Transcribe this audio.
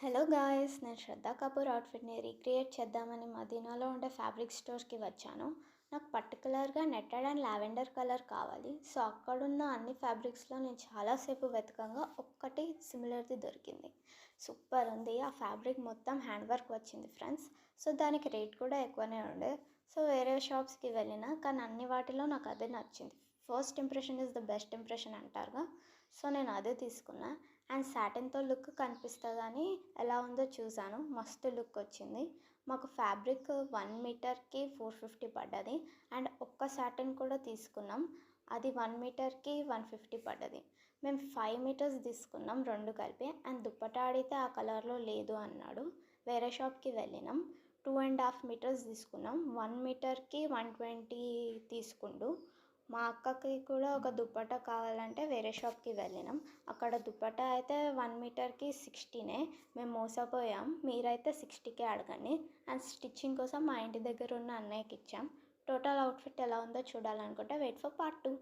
Hello guys, నేను శ్రద్ధా Kapoor అవుట్ఫిట్ని recreate చేద్దామని మదీనాలో ఉండే ఫ్యాబ్రిక్ స్టోర్కి వచ్చాను. నాకు పర్టికులర్గా నెట్టెడ్ అండ్ లావెండర్ కలర్ కావాలి. సో అక్కడున్న అన్ని ఫ్యాబ్రిక్స్లో నేను చాలాసేపు వెతకంగా ఒక్కటి సిమిలర్ది దొరికింది. సూపర్ ఉంది. ఆ ఫ్యాబ్రిక్ మొత్తం హ్యాండ్ వర్క్ వచ్చింది ఫ్రెండ్స్. సో దానికి రేట్ కూడా ఎక్కువనే ఉండే. సో వేరే షాప్స్కి వెళ్ళిన, కానీ అన్ని వాటిలో నాకు అదే నచ్చింది. First impression is the best impression అంటారుగా. సో నేను అదే తీసుకున్నా. అండ్ సాటిన్తో లుక్ కనిపిస్తుందని ఎలా ఉందో చూసాను. మస్తు లుక్ వచ్చింది. మాకు ఫ్యాబ్రిక్ 1 మీటర్కి 450 పడ్డది. అండ్ ఒక్క సాటిన్ కూడా తీసుకున్నాం, అది 1 మీటర్కి 150 పడ్డది. మేము 5 మీటర్స్ తీసుకున్నాం రెండు కలిపి. అండ్ దుప్పటా అడిగితే ఆ కలర్లో లేదు అన్నాడు. వేరే షాప్కి వెళ్ళినాం, 2.5 మీటర్స్ తీసుకున్నాం. 1 మీటర్కి 120 తీసుకుండు. మా అక్కకి కూడా ఒక దుప్పటా కావాలంటే వేరే షాప్కి వెళ్ళినాం. అక్కడ దుప్పటా అయితే 1 మీటర్కి 60నే. మేము మోసపోయాం. మీరైతే 60కే అడగండి. అండ్ స్టిచ్చింగ్ కోసం మా ఇంటి దగ్గర ఉన్న అన్నయ్యకి ఇచ్చాం. టోటల్ అవుట్ఫిట్ ఎలా ఉందో చూడాలనుకుంటే వెయిట్ ఫర్ పార్ట్ 2.